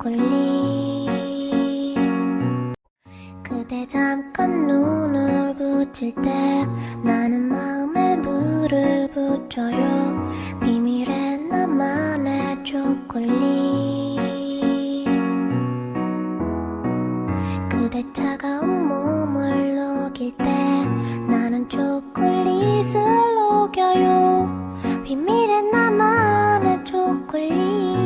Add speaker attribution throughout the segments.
Speaker 1: 초콜릿 그대 잠깐 눈을 붙일 때 나는 마음에 물을 붙여요 비밀의 나만의 초콜릿 그대 차가운 몸을 녹일 때 나는 초콜릿을 녹여요 비밀의 나만의 초콜릿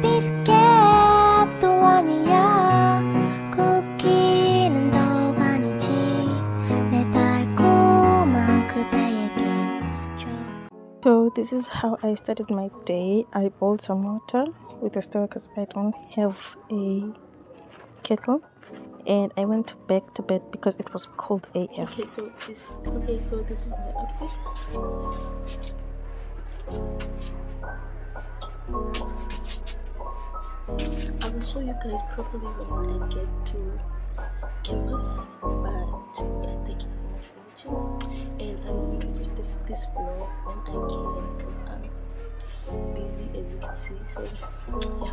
Speaker 1: 비스켓도 아니야 쿠키는 더욱 아니지 내 달콤한 그대에게
Speaker 2: So this is how I started my day. I boiled some water with a stove because I don't have a kettle, and I went back to bed because it was cold AF.
Speaker 3: Okay, so this is my outfit. I will show you guys properly when I get to campus. But yeah, thank you so much for watching, and I will introduce this vlog when I can because I'm busy as you can see. So yeah.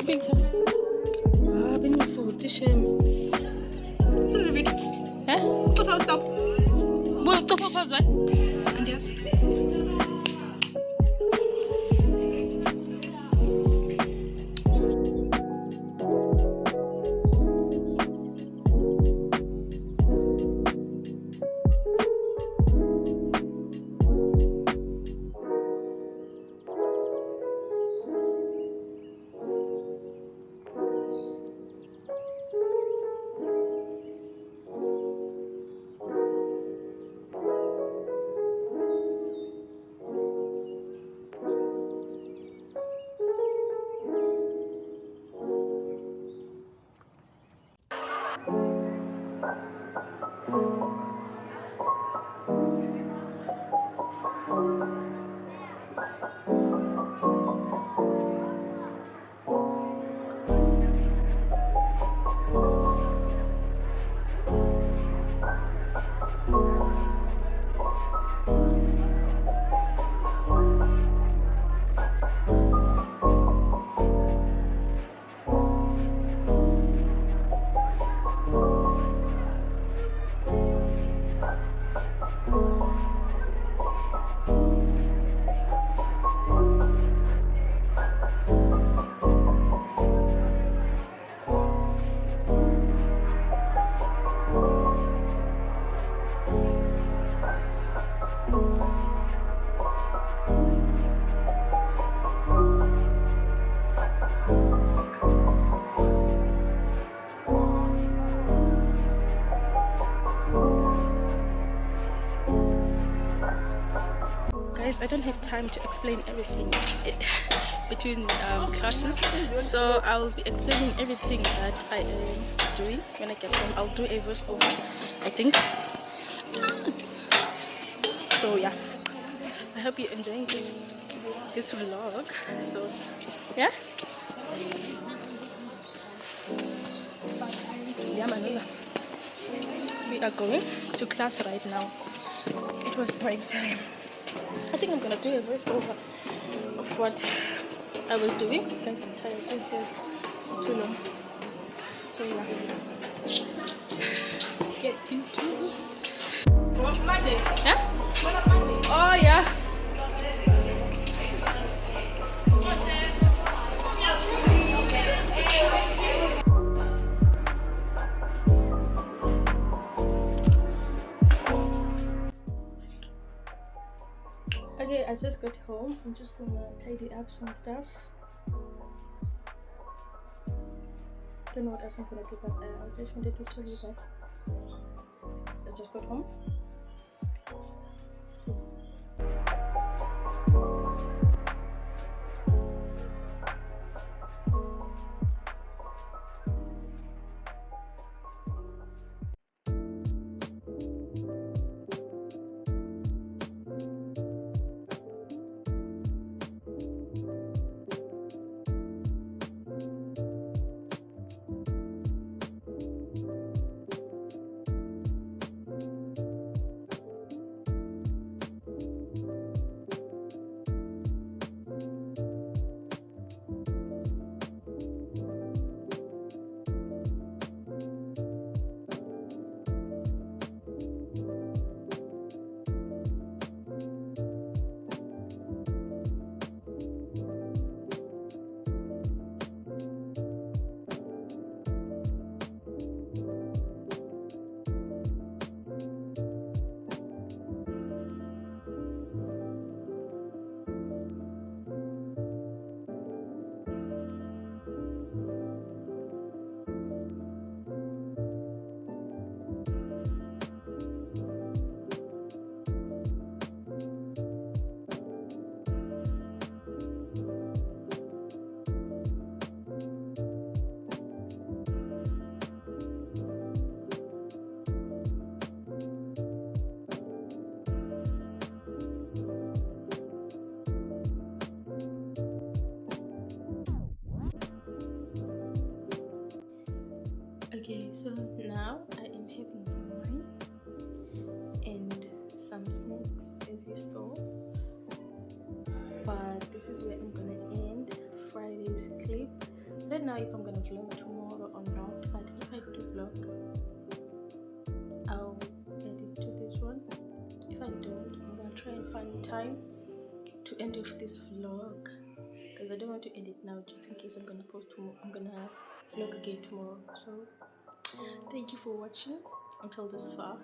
Speaker 3: Big time.
Speaker 2: to shame. Huh? Stop. Well, stop first, right? And yes. Guys, I don't have time to explain everything between classes, so I'll be explaining everything that I am doing when I get home. I'll do a voiceover, I think. So yeah, I hope you're enjoying this vlog. So yeah. We are going to class right now. It was break time. I think I'm gonna do a voiceover of what I was doing. Guys, I'm tired. This is too long. So yeah. Get into. What's Monday? Yeah? Oh yeah. Okay, I just got home. I'm just gonna tidy up some stuff. Don't know what else I'm gonna do, but I just wanted to tell you that I just got home. Okay, so now I am having some wine and some snacks as you saw, but this is where I'm gonna end Friday's clip. I don't know if I'm gonna vlog tomorrow or not, but if I do vlog, I'll edit to this one. If I don't, I'm gonna try and find time to end off this vlog, because I don't want to end it now just in case I'm gonna post tomorrow. I'm gonna vlog again tomorrow. So thank you for watching until this far.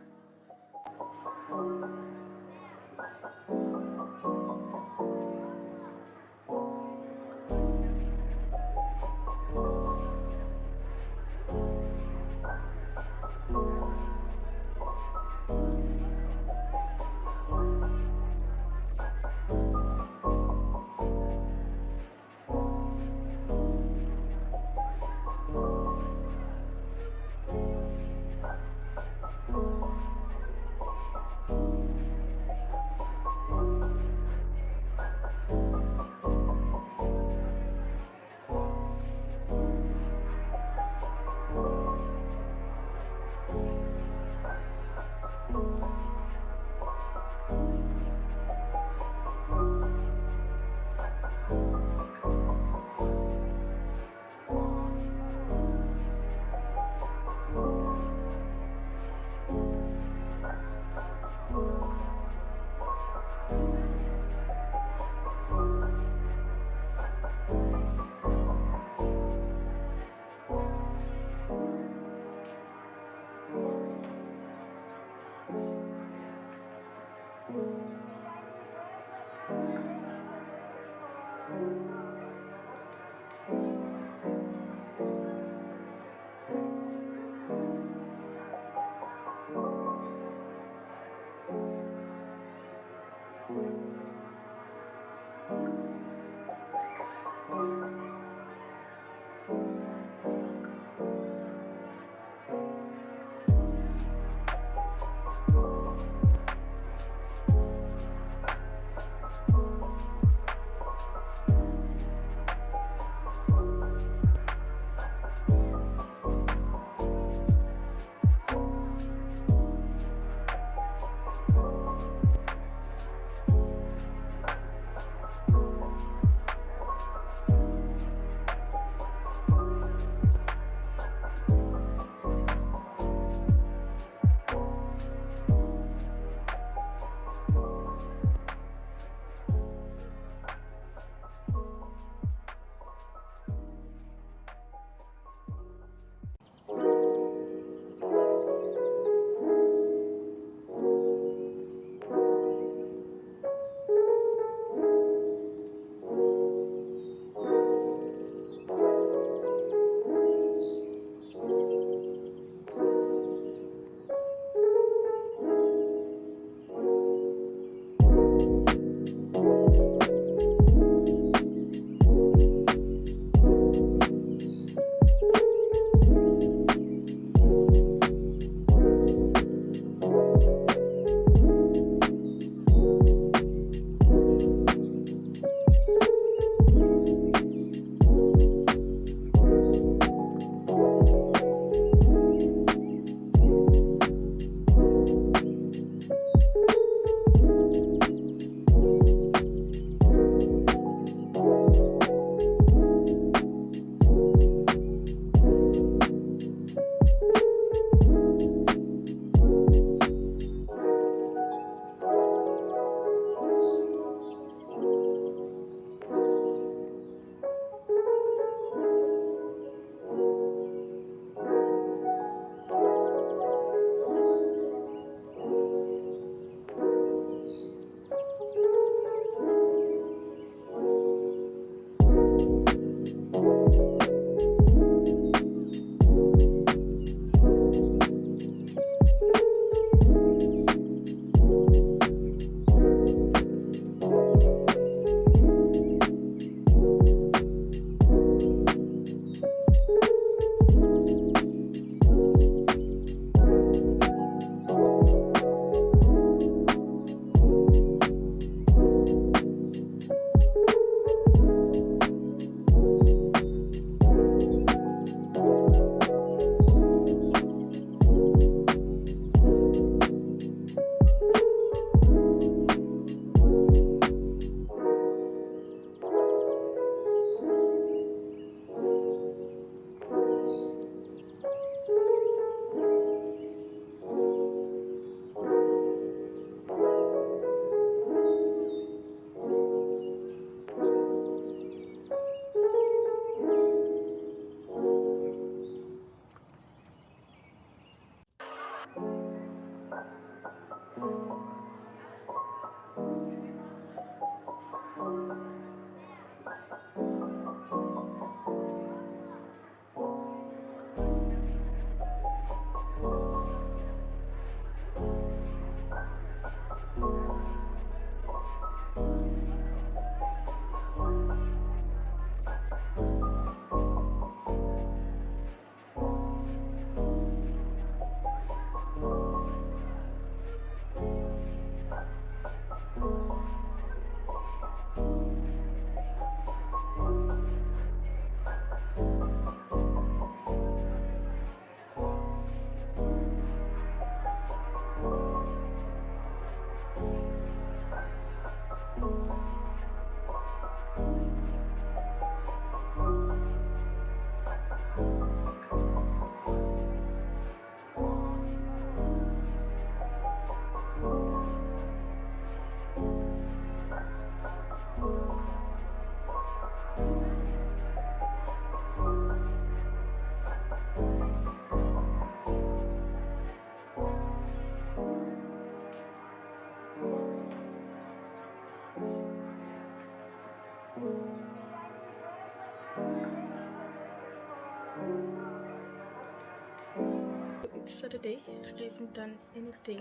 Speaker 2: it's Saturday. I haven't done anything,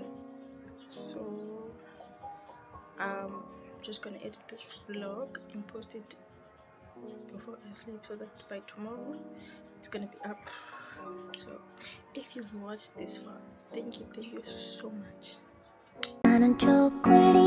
Speaker 2: so I'm just gonna edit this vlog and post it before I sleep so that by tomorrow it's gonna be up. So if you've watched this far, thank you so much.
Speaker 1: 나는 초콜릿